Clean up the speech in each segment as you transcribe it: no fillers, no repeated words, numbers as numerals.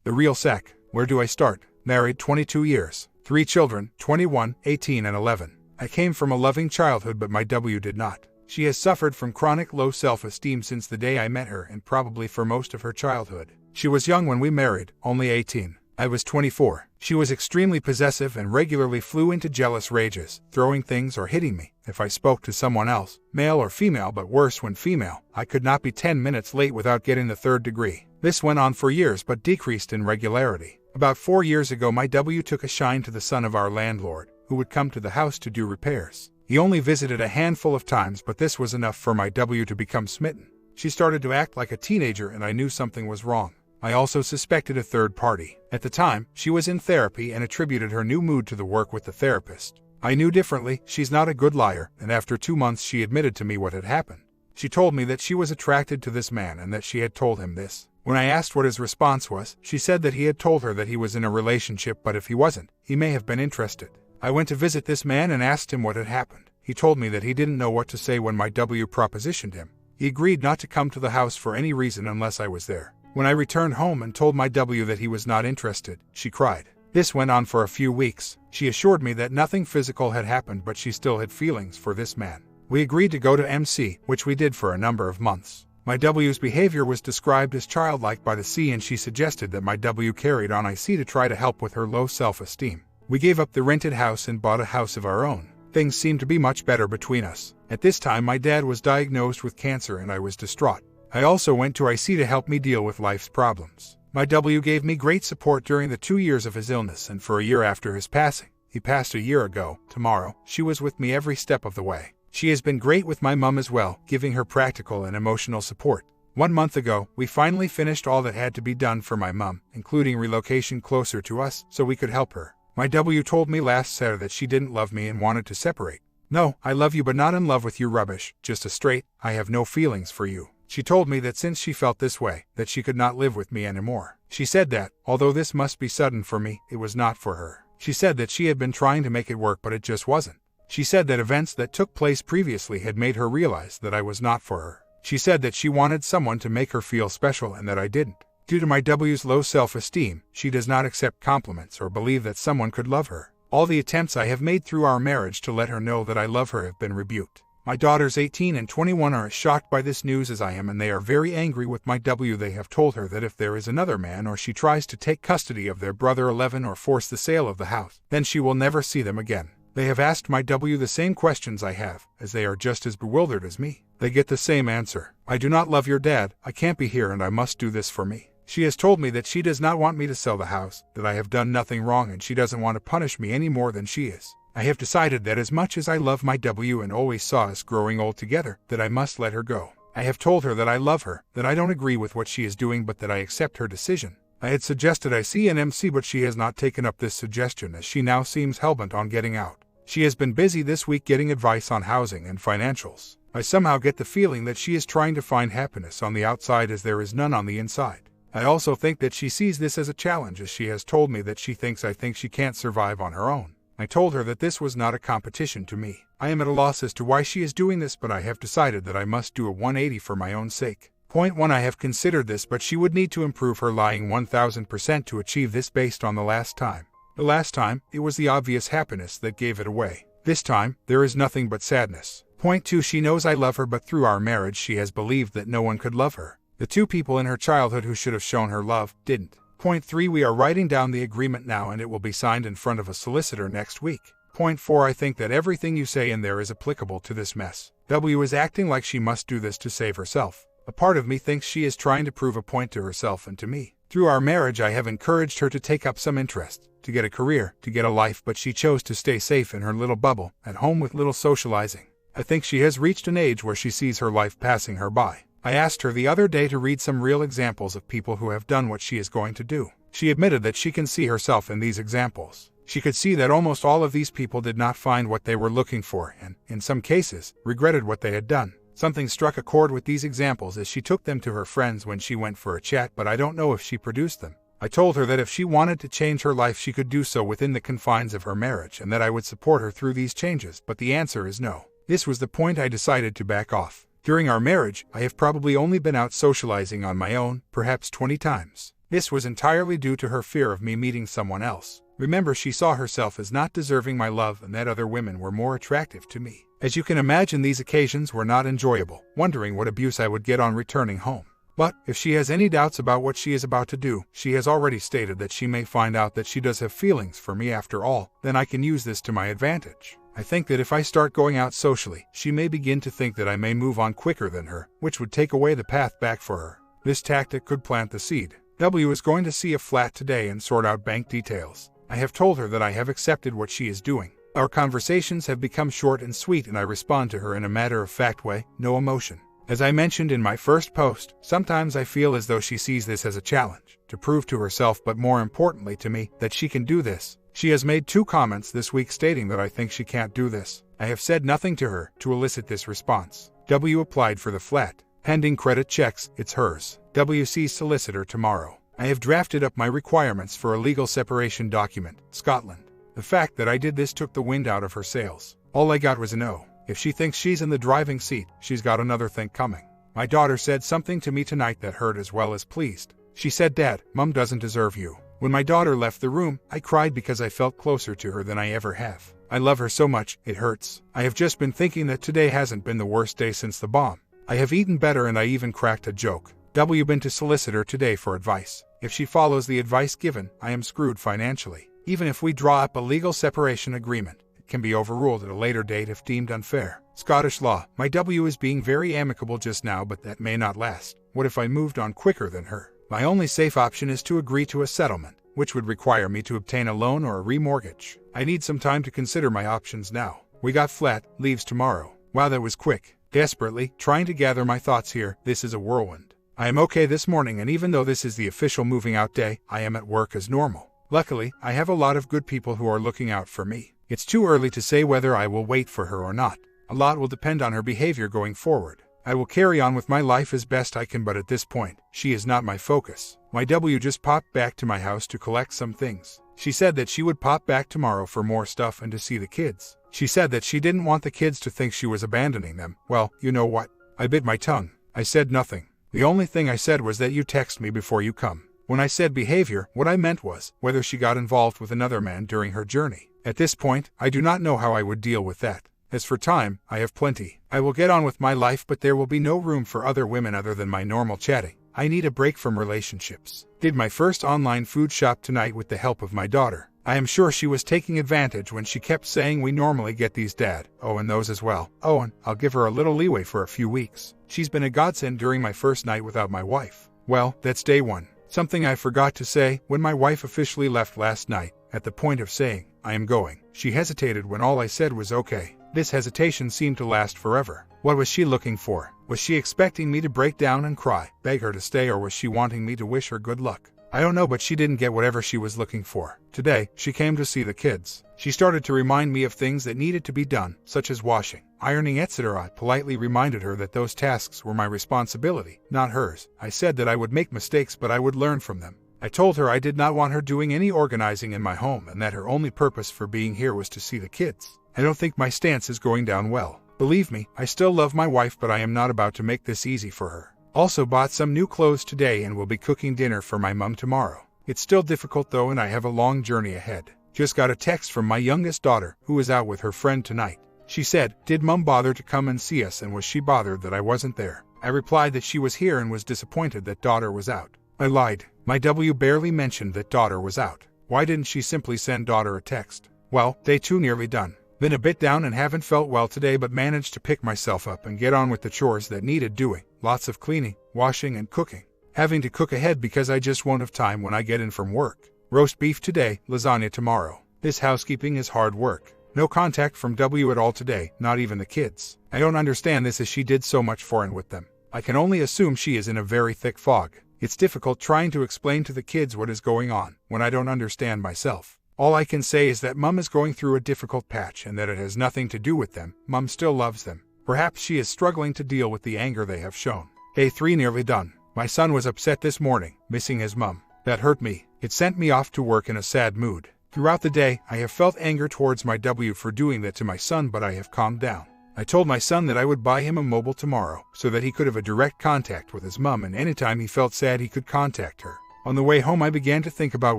The real sec. Where do I start? Married 22 years. 3 children, 21, 18 and 11. I came from a loving childhood but my W did not. She has suffered from chronic low self-esteem since the day I met her and probably for most of her childhood. She was young when we married, only 18. I was 24. She was extremely possessive and regularly flew into jealous rages, throwing things or hitting me if I spoke to someone else, male or female, but worse when female. I could not be 10 minutes late without getting the 3rd degree. This went on for years but decreased in regularity. About 4 years ago my W took a shine to the son of our landlord, who would come to the house to do repairs. He only visited a handful of times but this was enough for my W to become smitten. She started to act like a teenager and I knew something was wrong. I also suspected a third party. At the time, she was in therapy and attributed her new mood to the work with the therapist. I knew differently. She's not a good liar, and after 2 months she admitted to me what had happened. She told me that she was attracted to this man and that she had told him this. When I asked what his response was, she said that he had told her that he was in a relationship but if he wasn't, he may have been interested. I went to visit this man and asked him what had happened. He told me that he didn't know what to say when my W propositioned him. He agreed not to come to the house for any reason unless I was there. When I returned home and told my W that he was not interested, she cried. This went on for a few weeks. She assured me that nothing physical had happened but she still had feelings for this man. We agreed to go to MC, which we did for a number of months. My W's behavior was described as childlike by the C and she suggested that my W carried on IC to try to help with her low self-esteem. We gave up the rented house and bought a house of our own. Things seemed to be much better between us. At this time my dad was diagnosed with cancer and I was distraught. I also went to IC to help me deal with life's problems. My W gave me great support during the 2 years of his illness and for a year after his passing. He passed a year ago, tomorrow. She was with me every step of the way. She has been great with my mum as well, giving her practical and emotional support. 1 month ago, we finally finished all that had to be done for my mum, including relocation closer to us so we could help her. My W told me last Saturday that she didn't love me and wanted to separate. No, I love you but not in love with you rubbish, just a straight, I have no feelings for you. She told me that since she felt this way, that she could not live with me anymore. She said that, although this must be sudden for me, it was not for her. She said that she had been trying to make it work but it just wasn't. She said that events that took place previously had made her realize that I was not for her. She said that she wanted someone to make her feel special and that I didn't. Due to my W's low self-esteem, she does not accept compliments or believe that someone could love her. All the attempts I have made through our marriage to let her know that I love her have been rebuked. My daughters 18 and 21 are as shocked by this news as I am and they are very angry with my W. They have told her that if there is another man or she tries to take custody of their brother 11 or force the sale of the house, then she will never see them again. They have asked my W the same questions I have, as they are just as bewildered as me. They get the same answer. I do not love your dad, I can't be here and I must do this for me. She has told me that she does not want me to sell the house, that I have done nothing wrong and she doesn't want to punish me any more than she is. I have decided that as much as I love my W and always saw us growing old together, that I must let her go. I have told her that I love her, that I don't agree with what she is doing but that I accept her decision. I had suggested IC and MC but she has not taken up this suggestion as she now seems hellbent on getting out. She has been busy this week getting advice on housing and financials. I somehow get the feeling that she is trying to find happiness on the outside as there is none on the inside. I also think that she sees this as a challenge as she has told me that she thinks I think she can't survive on her own. I told her that this was not a competition to me. I am at a loss as to why she is doing this but I have decided that I must do a 180 for my own sake. Point 1 I have considered this but she would need to improve her lying 1000% to achieve this based on the last time. The last time, it was the obvious happiness that gave it away. This time, there is nothing but sadness. Point 2 she knows I love her but through our marriage she has believed that no one could love her. The 2 people in her childhood who should have shown her love, didn't. Point 3 we are writing down the agreement now and it will be signed in front of a solicitor next week. Point 4 I think that everything you say in there is applicable to this mess. W is acting like she must do this to save herself. A part of me thinks she is trying to prove a point to herself and to me. Through our marriage I have encouraged her to take up some interest, to get a career, to get a life but she chose to stay safe in her little bubble, at home with little socializing. I think she has reached an age where she sees her life passing her by. I asked her the other day to read some real examples of people who have done what she is going to do. She admitted that she can see herself in these examples. She could see that almost all of these people did not find what they were looking for and, in some cases, regretted what they had done. Something struck a chord with these examples as she took them to her friends when she went for a chat but I don't know if she produced them. I told her that if she wanted to change her life she could do so within the confines of her marriage and that I would support her through these changes but the answer is no. This was the point I decided to back off. During our marriage, I have probably only been out socializing on my own, perhaps 20 times. This was entirely due to her fear of me meeting someone else. Remember, she saw herself as not deserving my love and that other women were more attractive to me. As you can imagine, these occasions were not enjoyable, wondering what abuse I would get on returning home. But if she has any doubts about what she is about to do, she has already stated that she may find out that she does have feelings for me after all, then I can use this to my advantage. I think that if I start going out socially, she may begin to think that I may move on quicker than her, which would take away the path back for her. This tactic could plant the seed. W is going to see a flat today and sort out bank details. I have told her that I have accepted what she is doing. Our conversations have become short and sweet, and I respond to her in a matter-of-fact way, no emotion. As I mentioned in my first post, sometimes I feel as though she sees this as a challenge, to prove to herself, but more importantly to me, that she can do this. She has made 2 comments this week stating that I think she can't do this. I have said nothing to her to elicit this response. W applied for the flat. Pending credit checks, it's hers. W sees solicitor tomorrow. I have drafted up my requirements for a legal separation document, Scotland. The fact that I did this took the wind out of her sails. All I got was a no. If she thinks she's in the driving seat, she's got another thing coming. My daughter said something to me tonight that hurt as well as pleased. She said, "Dad, Mom doesn't deserve you." When my daughter left the room, I cried because I felt closer to her than I ever have. I love her so much, it hurts. I have just been thinking that today hasn't been the worst day since the bomb. I have eaten better and I even cracked a joke. W been to solicitor today for advice. If she follows the advice given, I am screwed financially. Even if we draw up a legal separation agreement, it can be overruled at a later date if deemed unfair. Scottish law. My W is being very amicable just now, but that may not last. What if I moved on quicker than her? My only safe option is to agree to a settlement, which would require me to obtain a loan or a remortgage. I need some time to consider my options now. We got flat, leaves tomorrow. Wow, that was quick. Desperately, trying to gather my thoughts here, this is a whirlwind. I am okay this morning, and even though this is the official moving out day, I am at work as normal. Luckily, I have a lot of good people who are looking out for me. It's too early to say whether I will wait for her or not. A lot will depend on her behavior going forward. I will carry on with my life as best I can, but at this point, she is not my focus. My W just popped back to my house to collect some things. She said that she would pop back tomorrow for more stuff and to see the kids. She said that she didn't want the kids to think she was abandoning them. Well, you know what? I bit my tongue. I said nothing. The only thing I said was that you text me before you come. When I said behavior, what I meant was whether she got involved with another man during her journey. At this point, I do not know how I would deal with that. As for time, I have plenty. I will get on with my life, but there will be no room for other women other than my normal chatting. I need a break from relationships. Did my first online food shop tonight with the help of my daughter. I am sure she was taking advantage when she kept saying we normally get these, Dad. Oh, and those as well. Oh, and I'll give her a little leeway for a few weeks. She's been a godsend during my first night without my wife. Well, that's day 1. Something I forgot to say, when my wife officially left last night, at the point of saying, I am going, she hesitated when all I said was okay. This hesitation seemed to last forever. What was she looking for? Was she expecting me to break down and cry, beg her to stay, or was she wanting me to wish her good luck? I don't know, but she didn't get whatever she was looking for. Today, she came to see the kids. She started to remind me of things that needed to be done, such as washing, ironing, etc. I politely reminded her that those tasks were my responsibility, not hers. I said that I would make mistakes, but I would learn from them. I told her I did not want her doing any organizing in my home and that her only purpose for being here was to see the kids. I don't think my stance is going down well. Believe me, I still love my wife, but I am not about to make this easy for her. Also bought some new clothes today and will be cooking dinner for my mom tomorrow. It's still difficult though, and I have a long journey ahead. Just got a text from my youngest daughter, who is out with her friend tonight. She said, "Did Mom bother to come and see us, and was she bothered that I wasn't there?" I replied that she was here and was disappointed that daughter was out. I lied. My W barely mentioned that daughter was out. Why didn't she simply send daughter a text? Well, day 2 nearly done. Been a bit down and haven't felt well today, but managed to pick myself up and get on with the chores that needed doing. Lots of cleaning, washing, and cooking. Having to cook ahead because I just won't have time when I get in from work. Roast beef today, lasagna tomorrow. This housekeeping is hard work. No contact from W at all today, not even the kids. I don't understand this, as she did so much foreign with them. I can only assume she is in a very thick fog. It's difficult trying to explain to the kids what is going on when I don't understand myself. All I can say is that Mom is going through a difficult patch and that it has nothing to do with them. Mom still loves them. Perhaps she is struggling to deal with the anger they have shown. Day 3 nearly done. My son was upset this morning, missing his mom. That hurt me. It sent me off to work in a sad mood. Throughout the day, I have felt anger towards my W for doing that to my son, but I have calmed down. I told my son that I would buy him a mobile tomorrow so that he could have a direct contact with his mom, and anytime he felt sad he could contact her. On the way home I began to think about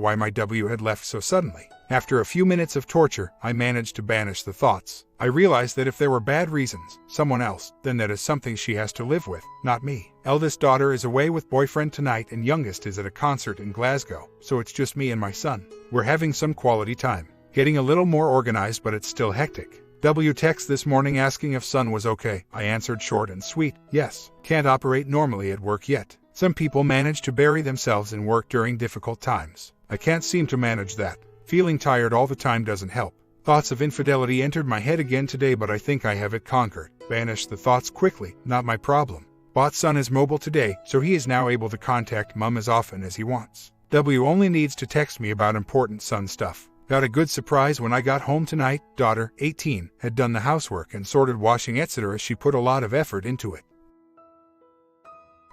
why my W had left so suddenly. After a few minutes of torture, I managed to banish the thoughts. I realized that if there were bad reasons, someone else, then that is something she has to live with, not me. Eldest daughter is away with boyfriend tonight and youngest is at a concert in Glasgow, so it's just me and my son. We're having some quality time. Getting a little more organized, but it's still hectic. W text this morning asking if son was okay. I answered short and sweet, yes. Can't operate normally at work yet. Some people manage to bury themselves in work during difficult times. I can't seem to manage that. Feeling tired all the time doesn't help. Thoughts of infidelity entered my head again today, but I think I have it conquered. Banished the thoughts quickly, not my problem. Bought son is mobile today, so he is now able to contact mom as often as he wants. W only needs to text me about important son stuff. Got a good surprise when I got home tonight. Daughter, 18, had done the housework and sorted washing etc. She put a lot of effort into it.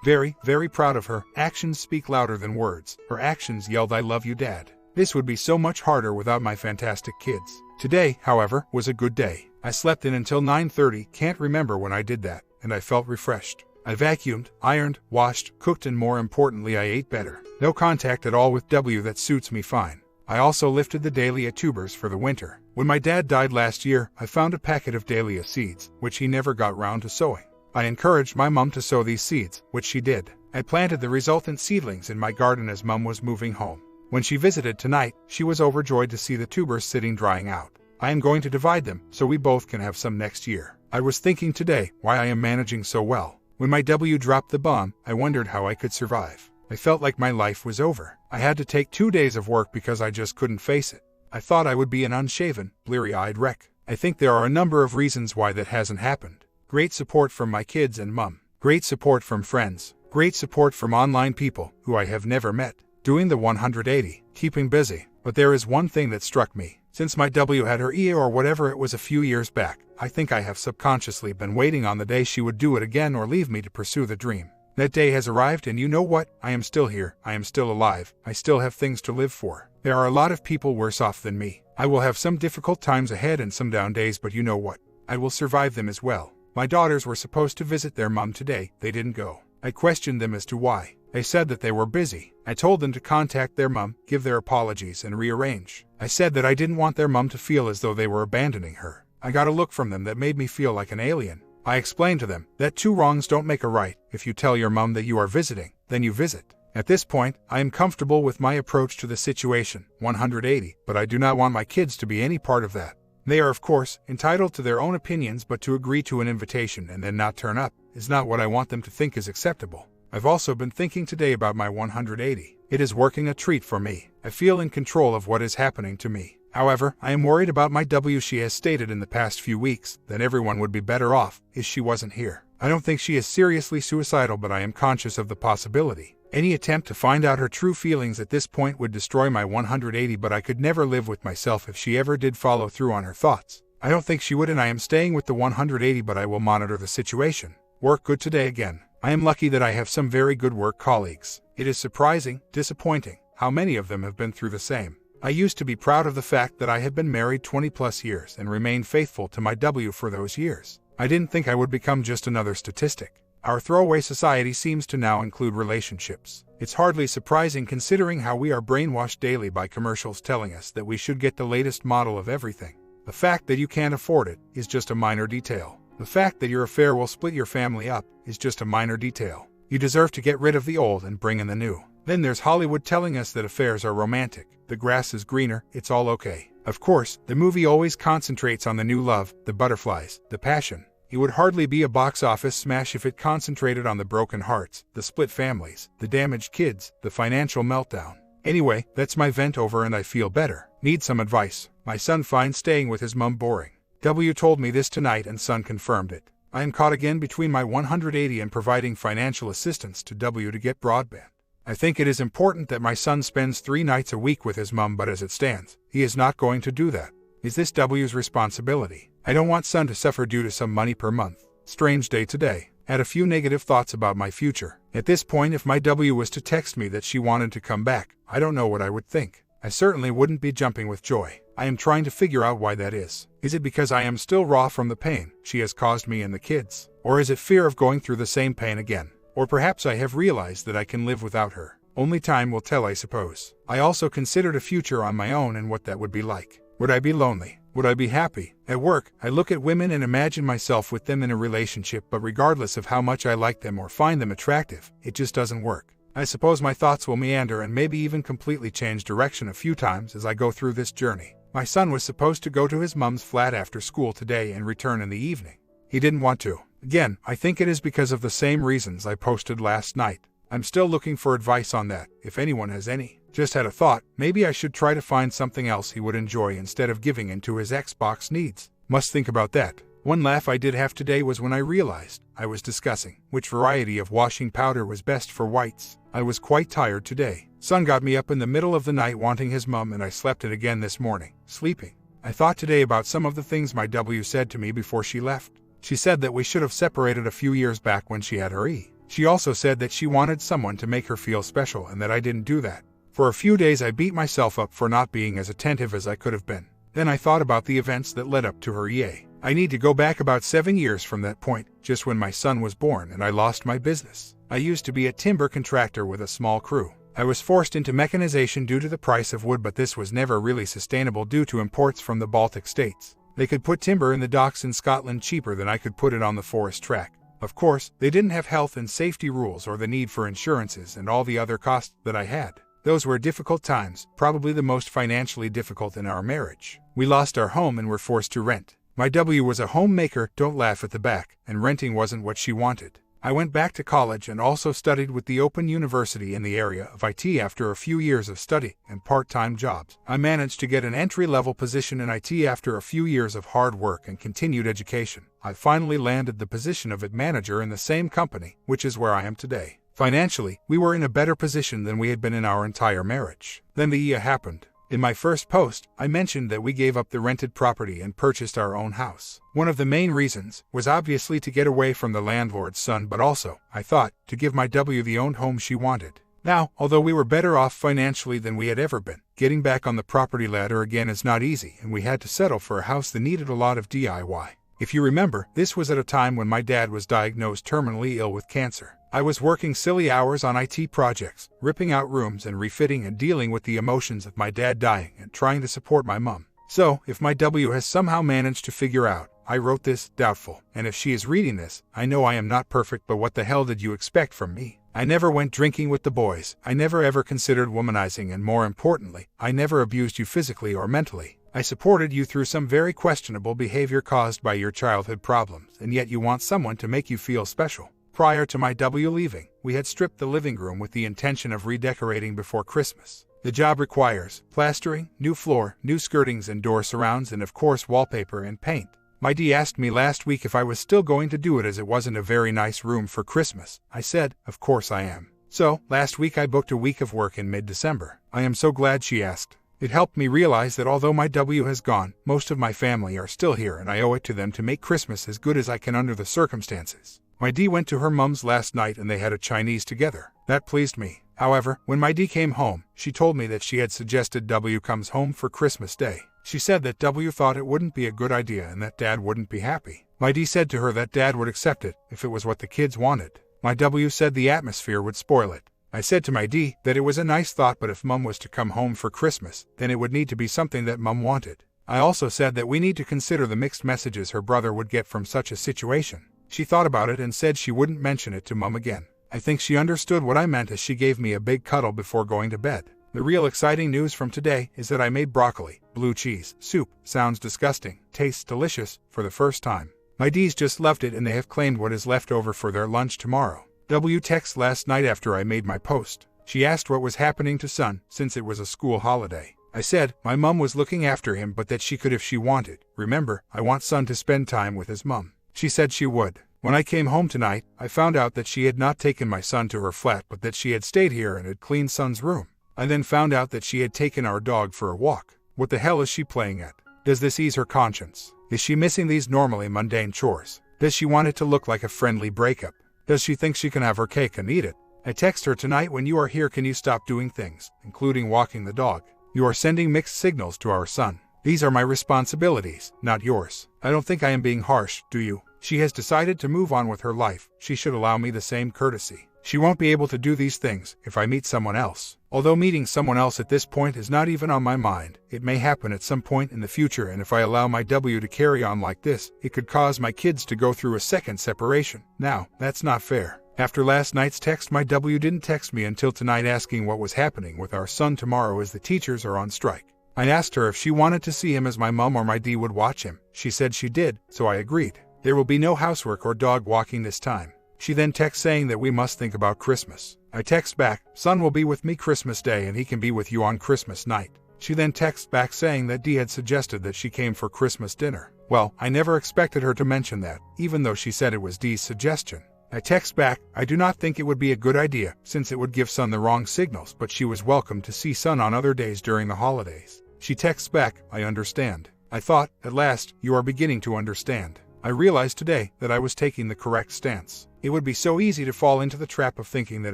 Very, very proud of her. Actions speak louder than words. Her actions yelled, "I love you, Dad." This would be so much harder without my fantastic kids. Today, however, was a good day. I slept in until 9:30, can't remember when I did that, and I felt refreshed. I vacuumed, ironed, washed, cooked, and more importantly I ate better. No contact at all with W, that suits me fine. I also lifted the dahlia tubers for the winter. When my dad died last year, I found a packet of dahlia seeds, which he never got round to sowing. I encouraged my mum to sow these seeds, which she did. I planted the resultant seedlings in my garden as mum was moving home. When she visited tonight, she was overjoyed to see the tubers sitting drying out. I am going to divide them, so we both can have some next year. I was thinking today why I am managing so well. When my W dropped the bomb, I wondered how I could survive. I felt like my life was over. I had to take 2 days of work because I just couldn't face it. I thought I would be an unshaven, bleary-eyed wreck. I think there are a number of reasons why that hasn't happened. Great support from my kids and mum. Great support from friends. Great support from online people who I have never met. Doing the 180, keeping busy. But there is one thing that struck me. Since my W had her EA or whatever it was a few years back, I think I have subconsciously been waiting on the day she would do it again or leave me to pursue the dream. That day has arrived, and you know what? I am still here. I am still alive. I still have things to live for. There are a lot of people worse off than me. I will have some difficult times ahead and some down days, but you know what? I will survive them as well. My daughters were supposed to visit their mom today. They didn't go. I questioned them as to why. They said that they were busy. I told them to contact their mom, give their apologies, and rearrange. I said that I didn't want their mom to feel as though they were abandoning her. I got a look from them that made me feel like an alien. I explained to them that 2 wrongs don't make a right. If you tell your mom that you are visiting, then you visit. At this point, I am comfortable with my approach to the situation, 180, but I do not want my kids to be any part of that. They are, of course, entitled to their own opinions, but to agree to an invitation and then not turn up is not what I want them to think is acceptable. I've also been thinking today about my 180. It is working a treat for me. I feel in control of what is happening to me. However, I am worried about my W. She has stated in the past few weeks that everyone would be better off if she wasn't here. I don't think she is seriously suicidal, but I am conscious of the possibility. Any attempt to find out her true feelings at this point would destroy my 180, but I could never live with myself if she ever did follow through on her thoughts. I don't think she would, and I am staying with the 180, but I will monitor the situation. Work good today again. I am lucky that I have some very good work colleagues. It is surprising, disappointing, how many of them have been through the same. I used to be proud of the fact that I had been married 20+ years and remained faithful to my W for those years. I didn't think I would become just another statistic. Our throwaway society seems to now include relationships. It's hardly surprising considering how we are brainwashed daily by commercials telling us that we should get the latest model of everything. The fact that you can't afford it is just a minor detail. The fact that your affair will split your family up is just a minor detail. You deserve to get rid of the old and bring in the new. Then there's Hollywood telling us that affairs are romantic. The grass is greener, it's all okay. Of course, the movie always concentrates on the new love, the butterflies, the passion. It would hardly be a box office smash if it concentrated on the broken hearts, the split families, the damaged kids, the financial meltdown. Anyway, that's my vent over and I feel better. Need some advice. My son finds staying with his mum boring. W told me this tonight and son confirmed it. I am caught again between my 180 and providing financial assistance to W to get broadband. I think it is important that my son spends 3 nights a week with his mum, but as it stands, he is not going to do that. Is this W's responsibility? I don't want son to suffer due to some money per month. Strange day today. Had a few negative thoughts about my future. At this point, if my W was to text me that she wanted to come back, I don't know what I would think. I certainly wouldn't be jumping with joy. I am trying to figure out why that is. Is it because I am still raw from the pain she has caused me and the kids? Or is it fear of going through the same pain again? Or perhaps I have realized that I can live without her. Only time will tell, I suppose. I also considered a future on my own and what that would be like. Would I be lonely? Would I be happy? At work, I look at women and imagine myself with them in a relationship, but regardless of how much I like them or find them attractive, it just doesn't work. I suppose my thoughts will meander and maybe even completely change direction a few times as I go through this journey. My son was supposed to go to his mom's flat after school today and return in the evening. He didn't want to. Again, I think it is because of the same reasons I posted last night. I'm still looking for advice on that, if anyone has any. Just had a thought, maybe I should try to find something else he would enjoy instead of giving in to his Xbox needs. Must think about that. One laugh I did have today was when I realized I was discussing which variety of washing powder was best for whites. I was quite tired today. Son got me up in the middle of the night wanting his mum, and I slept it again this morning, sleeping. I thought today about some of the things my W said to me before she left. She said that we should have separated a few years back when she had her E. She also said that she wanted someone to make her feel special and that I didn't do that. For a few days I beat myself up for not being as attentive as I could have been. Then I thought about the events that led up to her EA. I need to go back about 7 years from that point, just when my son was born and I lost my business. I used to be a timber contractor with a small crew. I was forced into mechanization due to the price of wood, but this was never really sustainable due to imports from the Baltic states. They could put timber in the docks in Scotland cheaper than I could put it on the forest track. Of course, they didn't have health and safety rules or the need for insurances and all the other costs that I had. Those were difficult times, probably the most financially difficult in our marriage. We lost our home and were forced to rent. My W was a homemaker, don't laugh at the back, and renting wasn't what she wanted. I went back to college and also studied with the Open University in the area of IT. After a few years of study and part-time jobs, I managed to get an entry-level position in IT. After a few years of hard work and continued education, I finally landed the position of IT manager in the same company, which is where I am today. Financially, we were in a better position than we had been in our entire marriage. Then the EA happened. In my first post, I mentioned that we gave up the rented property and purchased our own house. One of the main reasons was obviously to get away from the landlord's son, but also, I thought, to give my W the owned home she wanted. Now, although we were better off financially than we had ever been, getting back on the property ladder again is not easy, and we had to settle for a house that needed a lot of DIY. If you remember, this was at a time when my dad was diagnosed terminally ill with cancer. I was working silly hours on IT projects, ripping out rooms and refitting and dealing with the emotions of my dad dying and trying to support my mum. So, if my W has somehow managed to figure out, I wrote this, doubtful, and if she is reading this, I know I am not perfect, but what the hell did you expect from me? I never went drinking with the boys, I never ever considered womanizing, and more importantly, I never abused you physically or mentally. I supported you through some very questionable behavior caused by your childhood problems, and yet you want someone to make you feel special. Prior to my W leaving, we had stripped the living room with the intention of redecorating before Christmas. The job requires plastering, new floor, new skirtings and door surrounds, and of course wallpaper and paint. My D asked me last week if I was still going to do it as it wasn't a very nice room for Christmas. I said, of course I am. So, last week I booked a week of work in mid-December. I am so glad she asked. It helped me realize that although my W has gone, most of my family are still here, and I owe it to them to make Christmas as good as I can under the circumstances. My D went to her mum's last night and they had a Chinese together. That pleased me. However, when my D came home, she told me that she had suggested W comes home for Christmas Day. She said that W thought it wouldn't be a good idea and that Dad wouldn't be happy. My D said to her that Dad would accept it if it was what the kids wanted. My W said the atmosphere would spoil it. I said to my D that it was a nice thought, but if Mum was to come home for Christmas, then it would need to be something that Mum wanted. I also said that we need to consider the mixed messages her brother would get from such a situation. She thought about it and said she wouldn't mention it to Mum again. I think she understood what I meant as she gave me a big cuddle before going to bed. The real exciting news from today is that I made broccoli, blue cheese, soup. Sounds disgusting, tastes delicious, for the first time. My D's just loved it and they have claimed what is left over for their lunch tomorrow. W texted last night after I made my post. She asked what was happening to son, since it was a school holiday. I said, my mum was looking after him but that she could if she wanted. Remember, I want son to spend time with his mum. She said she would. When I came home tonight, I found out that she had not taken my son to her flat but that she had stayed here and had cleaned son's room. I then found out that she had taken our dog for a walk. What the hell is she playing at? Does this ease her conscience? Is she missing these normally mundane chores? Does she want it to look like a friendly breakup? Does she think she can have her cake and eat it? I text her tonight, when you are here can you stop doing things, including walking the dog? You are sending mixed signals to our son. These are my responsibilities, not yours. I don't think I am being harsh, do you? She has decided to move on with her life. She should allow me the same courtesy. She won't be able to do these things if I meet someone else. Although meeting someone else at this point is not even on my mind, it may happen at some point in the future, and if I allow my W to carry on like this, it could cause my kids to go through a second separation. Now, that's not fair. After last night's text, my W didn't text me until tonight asking what was happening with our son tomorrow as the teachers are on strike. I asked her if she wanted to see him as my mom or my D would watch him. She said she did, so I agreed. There will be no housework or dog walking this time. She then texts saying that we must think about Christmas. I text back, son will be with me Christmas Day and he can be with you on Christmas night. She then texts back saying that D had suggested that she came for Christmas dinner. Well, I never expected her to mention that, even though she said it was D's suggestion. I text back, I do not think it would be a good idea, since it would give son the wrong signals, but she was welcome to see son on other days during the holidays. She texts back, I understand. I thought, at last, you are beginning to understand. I realized today that I was taking the correct stance. It would be so easy to fall into the trap of thinking that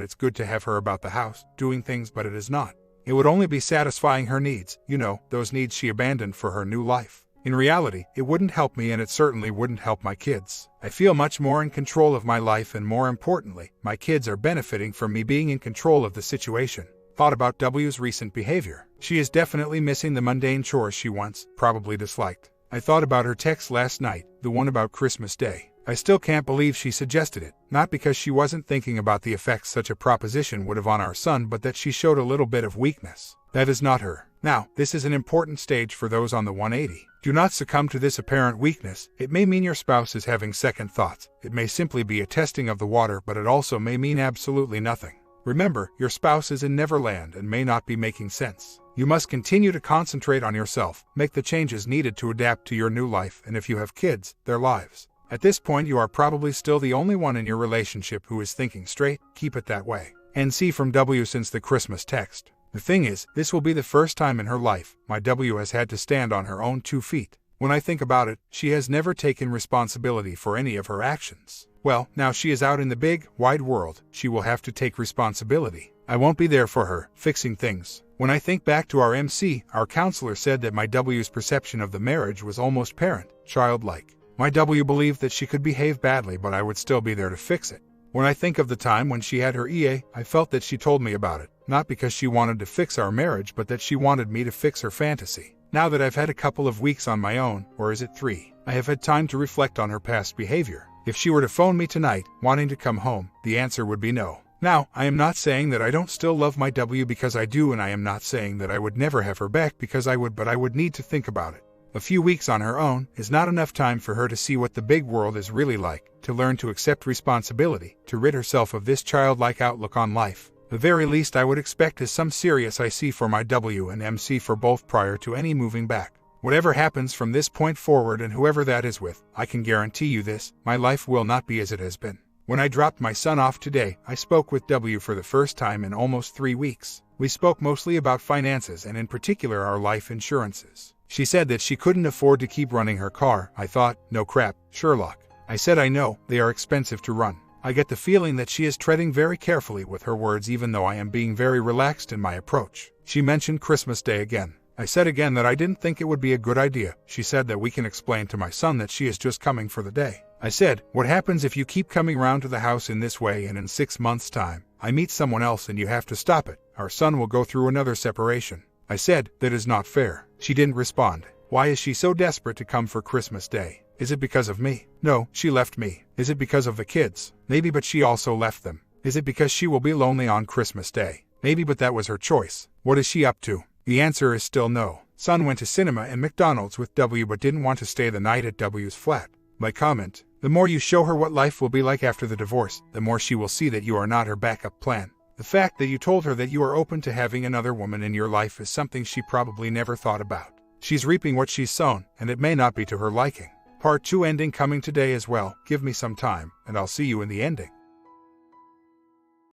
it's good to have her about the house, doing things, but it is not. It would only be satisfying her needs, those needs she abandoned for her new life. In reality, it wouldn't help me, and it certainly wouldn't help my kids. I feel much more in control of my life, and more importantly, my kids are benefiting from me being in control of the situation. Thought about W's recent behavior. She is definitely missing the mundane chores she once probably disliked. I thought about her text last night, the one about Christmas Day. I still can't believe she suggested it, not because she wasn't thinking about the effects such a proposition would have on our son, but that she showed a little bit of weakness. That is not her. Now, this is an important stage for those on the 180. Do not succumb to this apparent weakness. It may mean your spouse is having second thoughts. It may simply be a testing of the water, but it also may mean absolutely nothing. Remember, your spouse is in Neverland and may not be making sense. You must continue to concentrate on yourself, make the changes needed to adapt to your new life, and if you have kids, their lives. At this point, you are probably still the only one in your relationship who is thinking straight. Keep it that way. NC from W since the Christmas text. The thing is, this will be the first time in her life my W has had to stand on her own 2 feet. When I think about it, she has never taken responsibility for any of her actions. Well, now she is out in the big, wide world, she will have to take responsibility. I won't be there for her, fixing things. When I think back to our MC, our counselor said that my W's perception of the marriage was almost parent-childlike. My W believed that she could behave badly, but I would still be there to fix it. When I think of the time when she had her EA, I felt that she told me about it, not because she wanted to fix our marriage, but that she wanted me to fix her fantasy. Now that I've had a couple of weeks on my own, or is it 3, I have had time to reflect on her past behavior. If she were to phone me tonight, wanting to come home, the answer would be no. Now, I am not saying that I don't still love my W, because I do, and I am not saying that I would never have her back, because I would, but I would need to think about it. A few weeks on her own is not enough time for her to see what the big world is really like, to learn to accept responsibility, to rid herself of this childlike outlook on life. The very least I would expect is some serious IC for my W and MC for both prior to any moving back. Whatever happens from this point forward, and whoever that is with, I can guarantee you this, my life will not be as it has been. When I dropped my son off today, I spoke with W for the first time in almost 3 weeks. We spoke mostly about finances, and in particular our life insurances. She said that she couldn't afford to keep running her car. I thought, no crap, Sherlock. I said I know, they are expensive to run. I get the feeling that she is treading very carefully with her words, even though I am being very relaxed in my approach. She mentioned Christmas Day again. I said again that I didn't think it would be a good idea. She said that we can explain to my son that she is just coming for the day. I said, what happens if you keep coming round to the house in this way, and in 6 months' time, I meet someone else and you have to stop it? Our son will go through another separation. I said, that is not fair. She didn't respond. Why is she so desperate to come for Christmas Day? Is it because of me? No, she left me. Is it because of the kids? Maybe, but she also left them. Is it because she will be lonely on Christmas Day? Maybe, but that was her choice. What is she up to? The answer is still no. Son went to cinema and McDonald's with W but didn't want to stay the night at W's flat. My comment, the more you show her what life will be like after the divorce, the more she will see that you are not her backup plan. The fact that you told her that you are open to having another woman in your life is something she probably never thought about. She's reaping what she's sown, and it may not be to her liking. Part 2 ending coming today as well. Give me some time, and I'll see you in the ending.